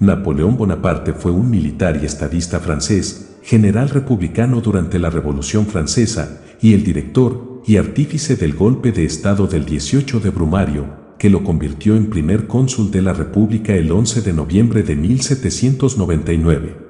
Napoleón Bonaparte fue un militar y estadista francés, general republicano durante la Revolución Francesa y el director y artífice del golpe de Estado del 18 de Brumario, que lo convirtió en primer cónsul de la República el 11 de noviembre de 1799.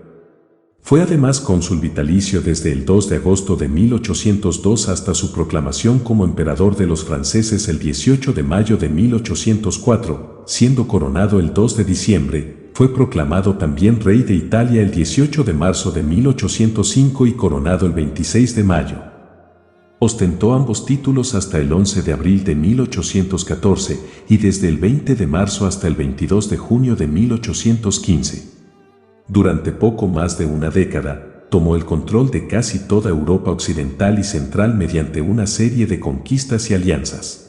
Fue además cónsul vitalicio desde el 2 de agosto de 1802 hasta su proclamación como emperador de los franceses el 18 de mayo de 1804, siendo coronado el 2 de diciembre. Fue proclamado también rey de Italia el 18 de marzo de 1805 y coronado el 26 de mayo. Ostentó ambos títulos hasta el 11 de abril de 1814 y desde el 20 de marzo hasta el 22 de junio de 1815. Durante poco más de una década, tomó el control de casi toda Europa occidental y central mediante una serie de conquistas y alianzas.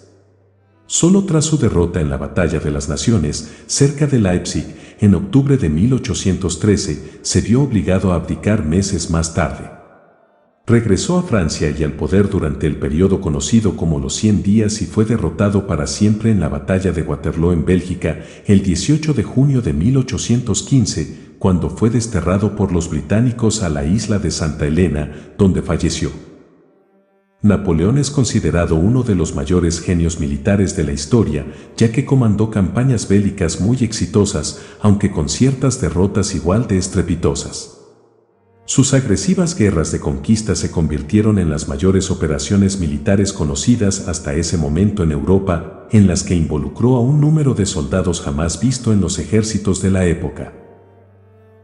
Solo tras su derrota en la Batalla de las Naciones, cerca de Leipzig, en octubre de 1813, se vio obligado a abdicar meses más tarde. Regresó a Francia y al poder durante el periodo conocido como los 100 días y fue derrotado para siempre en la Batalla de Waterloo en Bélgica el 18 de junio de 1815, cuando fue desterrado por los británicos a la isla de Santa Elena, donde falleció. Napoleón es considerado uno de los mayores genios militares de la historia, ya que comandó campañas bélicas muy exitosas, aunque con ciertas derrotas igual de estrepitosas. Sus agresivas guerras de conquista se convirtieron en las mayores operaciones militares conocidas hasta ese momento en Europa, en las que involucró a un número de soldados jamás visto en los ejércitos de la época.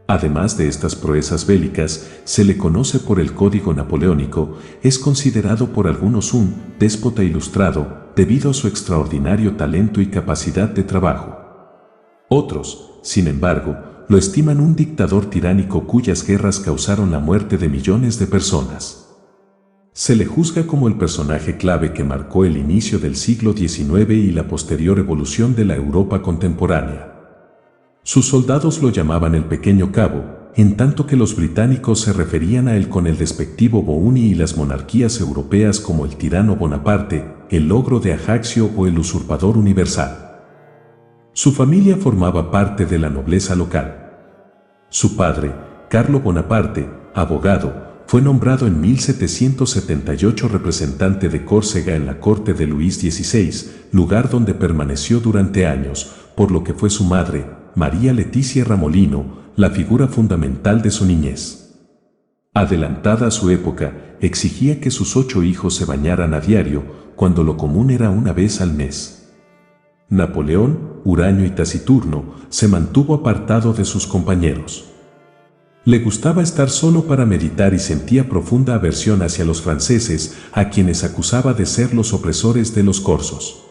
Además de estas proezas bélicas, se le conoce por el Código Napoleónico, es considerado por algunos un déspota ilustrado, debido a su extraordinario talento y capacidad de trabajo. Otros, sin embargo, lo estiman un dictador tiránico cuyas guerras causaron la muerte de millones de personas. Se le juzga como el personaje clave que marcó el inicio del siglo XIX y la posterior evolución de la Europa contemporánea. Sus soldados lo llamaban el Pequeño Cabo, en tanto que los británicos se referían a él con el despectivo Bouni y las monarquías europeas como el tirano Bonaparte, el ogro de Ajaccio o el usurpador universal. Su familia formaba parte de la nobleza local. Su padre, Carlo Bonaparte, abogado, fue nombrado en 1778 representante de Córcega en la corte de Luis XVI, lugar donde permaneció durante años, por lo que fue su madre, María Leticia Ramolino, la figura fundamental de su niñez. Adelantada a su época, exigía que sus 8 hijos se bañaran a diario, cuando lo común era una vez al mes. Napoleón, huraño y taciturno, se mantuvo apartado de sus compañeros. Le gustaba estar solo para meditar y sentía profunda aversión hacia los franceses, a quienes acusaba de ser los opresores de los corsos.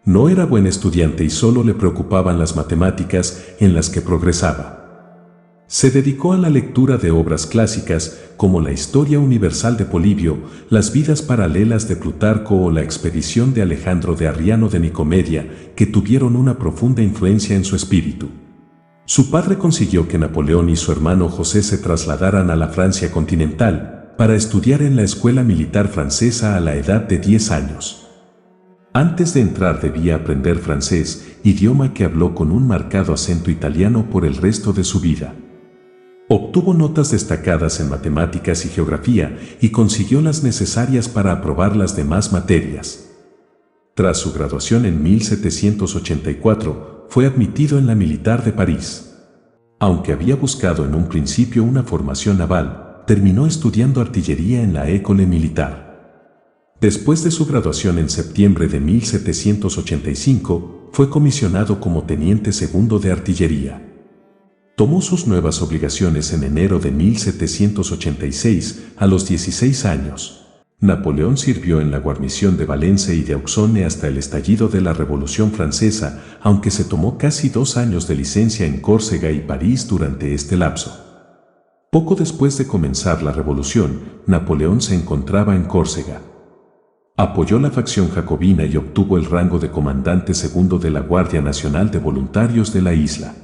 No era buen estudiante y solo le preocupaban las matemáticas, en las que progresaba. Se dedicó a la lectura de obras clásicas, como la Historia Universal de Polibio, las Vidas Paralelas de Plutarco o la Expedición de Alejandro de Arriano de Nicomedia, que tuvieron una profunda influencia en su espíritu. Su padre consiguió que Napoleón y su hermano José se trasladaran a la Francia continental, para estudiar en la escuela militar francesa a la edad de 10 años. Antes de entrar debía aprender francés, idioma que habló con un marcado acento italiano por el resto de su vida. Obtuvo notas destacadas en matemáticas y geografía y consiguió las necesarias para aprobar las demás materias. Tras su graduación en 1784, fue admitido en la Militar de París. Aunque había buscado en un principio una formación naval, terminó estudiando artillería en la École Militaire. Después de su graduación en septiembre de 1785, fue comisionado como teniente segundo de artillería. Tomó sus nuevas obligaciones en enero de 1786, a los 16 años. Napoleón sirvió en la guarnición de Valencia y de Auxonne hasta el estallido de la Revolución Francesa, aunque se tomó casi 2 años de licencia en Córcega y París durante este lapso. Poco después de comenzar la revolución, Napoleón se encontraba en Córcega. Apoyó la facción jacobina y obtuvo el rango de comandante segundo de la Guardia Nacional de Voluntarios de la isla.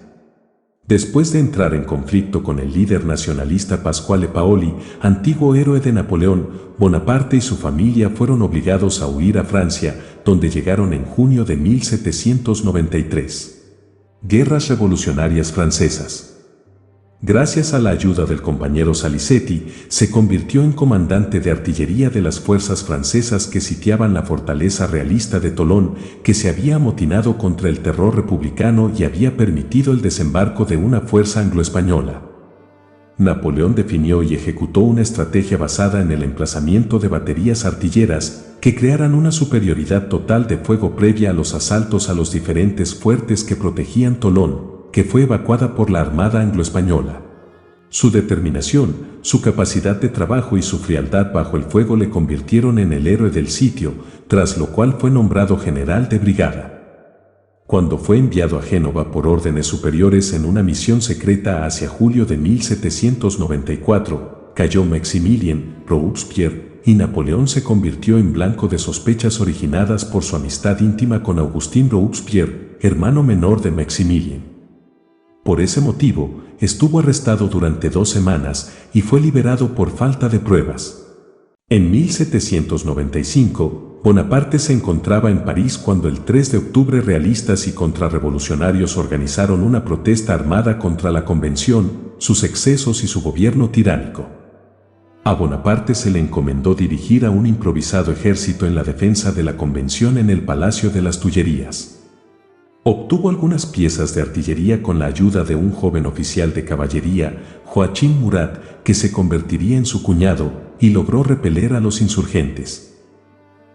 Después de entrar en conflicto con el líder nacionalista Pasquale Paoli, antiguo héroe de Napoleón, Bonaparte y su familia fueron obligados a huir a Francia, donde llegaron en junio de 1793. Guerras revolucionarias francesas. Gracias a la ayuda del compañero Salicetti, se convirtió en comandante de artillería de las fuerzas francesas que sitiaban la fortaleza realista de Tolón, que se había amotinado contra el terror republicano y había permitido el desembarco de una fuerza anglo-española. Napoleón definió y ejecutó una estrategia basada en el emplazamiento de baterías artilleras que crearan una superioridad total de fuego previa a los asaltos a los diferentes fuertes que protegían Tolón, que fue evacuada por la Armada anglo-española. Su determinación, su capacidad de trabajo y su frialdad bajo el fuego le convirtieron en el héroe del sitio, tras lo cual fue nombrado general de brigada. Cuando fue enviado a Génova por órdenes superiores en una misión secreta hacia julio de 1794, cayó Maximilien, Robespierre, y Napoleón se convirtió en blanco de sospechas originadas por su amistad íntima con Augustin Robespierre, hermano menor de Maximilien. Por ese motivo, estuvo arrestado durante 2 semanas y fue liberado por falta de pruebas. En 1795, Bonaparte se encontraba en París cuando el 3 de octubre realistas y contrarrevolucionarios organizaron una protesta armada contra la Convención, sus excesos y su gobierno tiránico. A Bonaparte se le encomendó dirigir a un improvisado ejército en la defensa de la Convención en el Palacio de las Tullerías. Obtuvo algunas piezas de artillería con la ayuda de un joven oficial de caballería, Joachim Murat, que se convertiría en su cuñado, y logró repeler a los insurgentes.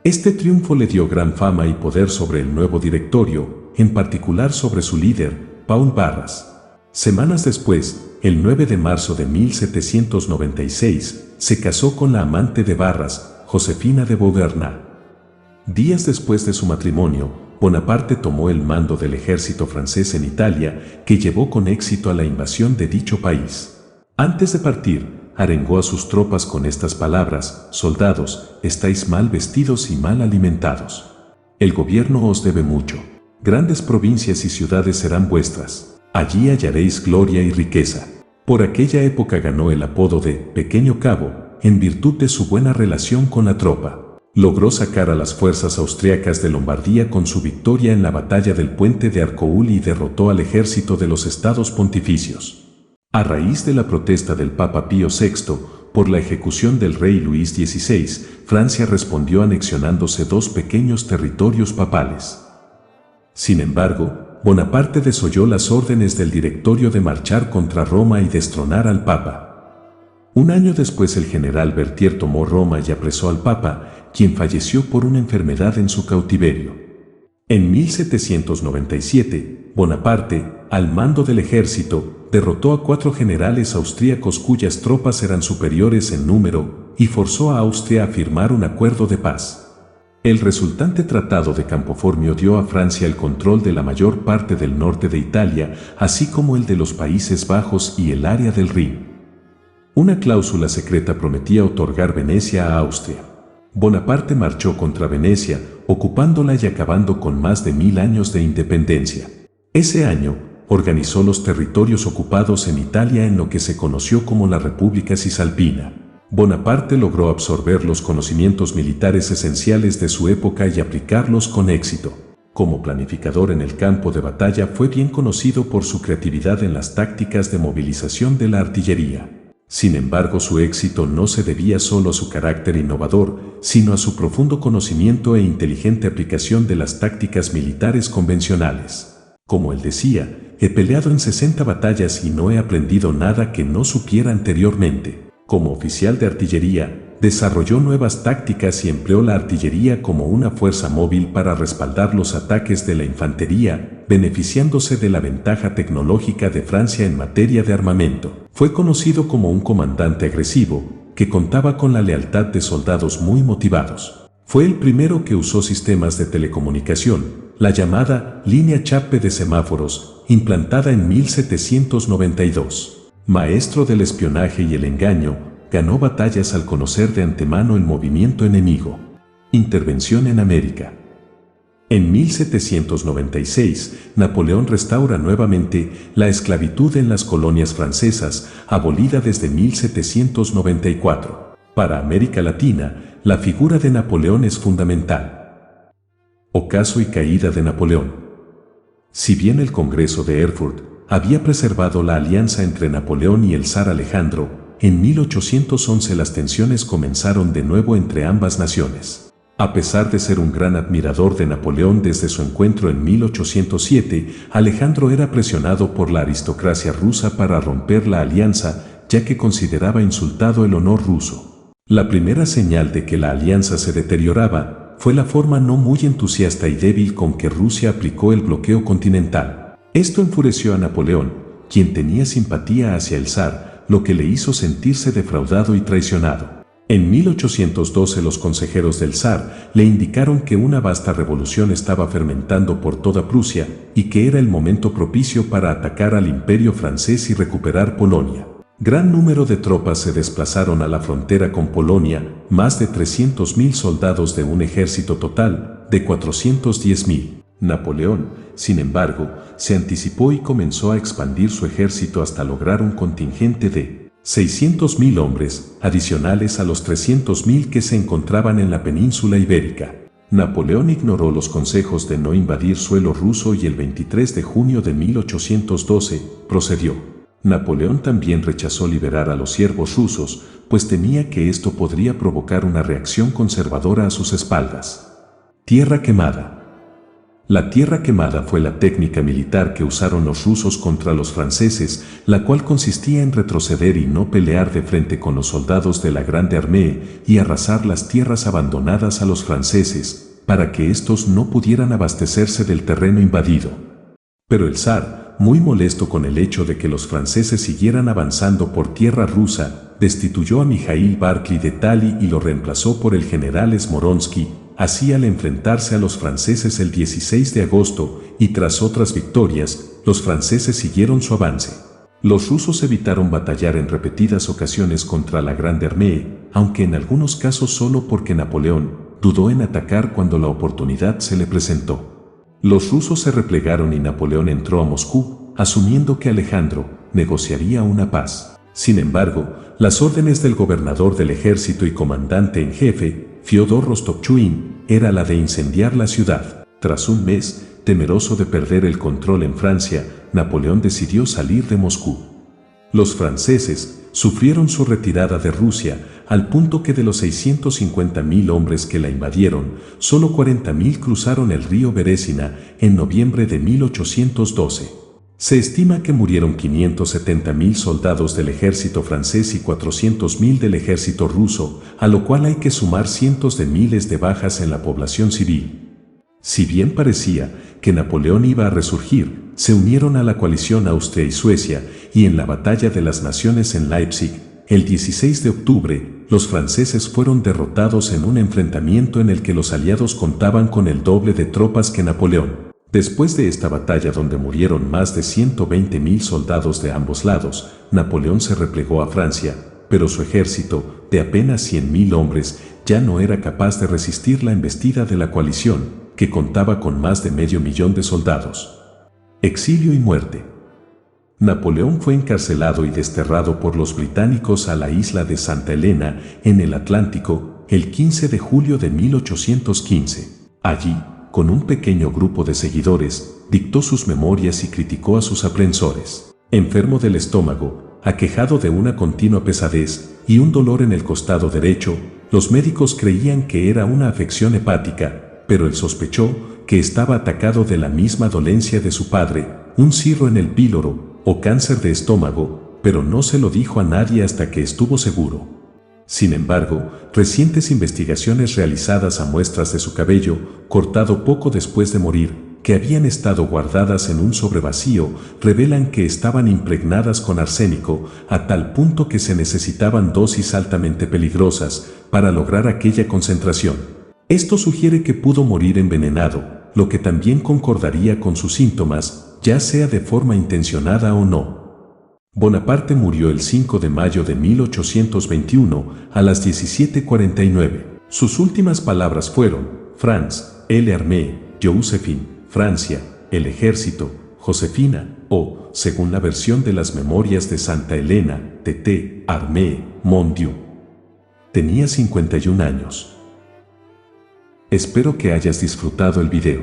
Este triunfo le dio gran fama y poder sobre el nuevo directorio, en particular sobre su líder, Paul Barras. Semanas después, el 9 de marzo de 1796, se casó con la amante de Barras, Josefina de Beauharnais. Días después de su matrimonio, Bonaparte tomó el mando del ejército francés en Italia, que llevó con éxito a la invasión de dicho país. Antes de partir, arengó a sus tropas con estas palabras: soldados, estáis mal vestidos y mal alimentados. El gobierno os debe mucho. Grandes provincias y ciudades serán vuestras. Allí hallaréis gloria y riqueza. Por aquella época ganó el apodo de Pequeño Cabo, en virtud de su buena relación con la tropa. Logró sacar a las fuerzas austriacas de Lombardía con su victoria en la batalla del puente de Arcoul y derrotó al ejército de los estados pontificios. A raíz de la protesta del Papa Pío VI por la ejecución del rey Luis XVI, Francia respondió anexionándose 2 pequeños territorios papales. Sin embargo, Bonaparte desoyó las órdenes del directorio de marchar contra Roma y destronar al Papa. Un año después el general Berthier tomó Roma y apresó al Papa, quien falleció por una enfermedad en su cautiverio. En 1797, Bonaparte, al mando del ejército, derrotó a 4 generales austríacos cuyas tropas eran superiores en número y forzó a Austria a firmar un acuerdo de paz. El resultante tratado de Campoformio dio a Francia el control de la mayor parte del norte de Italia, así como el de los Países Bajos y el área del Rin. Una cláusula secreta prometía otorgar Venecia a Austria. Bonaparte marchó contra Venecia, ocupándola y acabando con más de 1000 años de independencia. Ese año, organizó los territorios ocupados en Italia en lo que se conoció como la República Cisalpina. Bonaparte logró absorber los conocimientos militares esenciales de su época y aplicarlos con éxito. Como planificador en el campo de batalla fue bien conocido por su creatividad en las tácticas de movilización de la artillería. Sin embargo, su éxito no se debía solo a su carácter innovador, sino a su profundo conocimiento e inteligente aplicación de las tácticas militares convencionales. Como él decía, he peleado en 60 batallas y no he aprendido nada que no supiera anteriormente. Como oficial de artillería, desarrolló nuevas tácticas y empleó la artillería como una fuerza móvil para respaldar los ataques de la infantería, beneficiándose de la ventaja tecnológica de Francia en materia de armamento. Fue conocido como un comandante agresivo, que contaba con la lealtad de soldados muy motivados. Fue el primero que usó sistemas de telecomunicación, la llamada línea Chappe de semáforos, implantada en 1792. Maestro del espionaje y el engaño, ganó batallas al conocer de antemano el movimiento enemigo. Intervención en América. En 1796, Napoleón restaura nuevamente la esclavitud en las colonias francesas, abolida desde 1794. Para América Latina, la figura de Napoleón es fundamental. Ocaso y caída de Napoleón. Si bien el Congreso de Erfurt había preservado la alianza entre Napoleón y el zar Alejandro, en 1811 las tensiones comenzaron de nuevo entre ambas naciones. A pesar de ser un gran admirador de Napoleón desde su encuentro en 1807, Alejandro era presionado por la aristocracia rusa para romper la alianza, ya que consideraba insultado el honor ruso. La primera señal de que la alianza se deterioraba fue la forma no muy entusiasta y débil con que Rusia aplicó el bloqueo continental. Esto enfureció a Napoleón, quien tenía simpatía hacia el zar, lo que le hizo sentirse defraudado y traicionado. En 1812 los consejeros del zar le indicaron que una vasta revolución estaba fermentando por toda Prusia y que era el momento propicio para atacar al imperio francés y recuperar Polonia. Gran número de tropas se desplazaron a la frontera con Polonia, más de 300.000 soldados de un ejército total de 410.000. Napoleón, sin embargo, se anticipó y comenzó a expandir su ejército hasta lograr un contingente de 600.000 hombres, adicionales a los 300.000 que se encontraban en la península ibérica. Napoleón ignoró los consejos de no invadir suelo ruso y el 23 de junio de 1812 procedió. Napoleón también rechazó liberar a los siervos rusos, pues temía que esto podría provocar una reacción conservadora a sus espaldas. Tierra quemada. La tierra quemada fue la técnica militar que usaron los rusos contra los franceses, la cual consistía en retroceder y no pelear de frente con los soldados de la Grande Armée y arrasar las tierras abandonadas a los franceses, para que éstos no pudieran abastecerse del terreno invadido. Pero el zar, muy molesto con el hecho de que los franceses siguieran avanzando por tierra rusa, destituyó a Mijaíl Barclay de Tali y lo reemplazó por el general Smoronsky. Así, al enfrentarse a los franceses el 16 de agosto y tras otras victorias, los franceses siguieron su avance. Los rusos evitaron batallar en repetidas ocasiones contra la Grande Armée, aunque en algunos casos solo porque Napoleón dudó en atacar cuando la oportunidad se le presentó. Los rusos se replegaron y Napoleón entró a Moscú, asumiendo que Alejandro negociaría una paz. Sin embargo, las órdenes del gobernador del ejército y comandante en jefe, Fyodor Rostopchín, era la de incendiar la ciudad. Tras un mes, temeroso de perder el control en Francia, Napoleón decidió salir de Moscú. Los franceses sufrieron su retirada de Rusia, al punto que de los 650.000 hombres que la invadieron, solo 40.000 cruzaron el río Beresina en noviembre de 1812. Se estima que murieron 570.000 soldados del ejército francés y 400.000 del ejército ruso, a lo cual hay que sumar cientos de miles de bajas en la población civil. Si bien parecía que Napoleón iba a resurgir, se unieron a la coalición Austria y Suecia, y en la Batalla de las Naciones en Leipzig, el 16 de octubre, los franceses fueron derrotados en un enfrentamiento en el que los aliados contaban con el doble de tropas que Napoleón. Después de esta batalla, donde murieron más de 120.000 soldados de ambos lados, Napoleón se replegó a Francia, pero su ejército, de apenas 100.000 hombres, ya no era capaz de resistir la embestida de la coalición, que contaba con más de 500.000 de soldados. Exilio y muerte. Napoleón fue encarcelado y desterrado por los británicos a la isla de Santa Elena, en el Atlántico, el 15 de julio de 1815. Allí, con un pequeño grupo de seguidores, dictó sus memorias y criticó a sus aprensores. Enfermo del estómago, aquejado de una continua pesadez y un dolor en el costado derecho, los médicos creían que era una afección hepática, pero él sospechó que estaba atacado de la misma dolencia de su padre, un cirro en el píloro o cáncer de estómago, pero no se lo dijo a nadie hasta que estuvo seguro. Sin embargo, recientes investigaciones realizadas a muestras de su cabello, cortado poco después de morir, que habían estado guardadas en un sobrevacío, revelan que estaban impregnadas con arsénico, a tal punto que se necesitaban dosis altamente peligrosas para lograr aquella concentración. Esto sugiere que pudo morir envenenado, lo que también concordaría con sus síntomas, ya sea de forma intencionada o no. Bonaparte murió el 5 de mayo de 1821 a las 17:49. Sus últimas palabras fueron: France, l'armée, Joséphine, Francia, el ejército, Josefina, o, según la versión de las memorias de Santa Elena, Tété, armée, mon Dieu. Tenía 51 años. Espero que hayas disfrutado el video.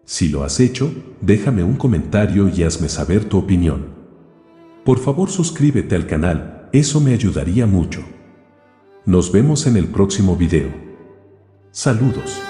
Si lo has hecho, déjame un comentario y hazme saber tu opinión. Por favor, suscríbete al canal, eso me ayudaría mucho. Nos vemos en el próximo video. Saludos.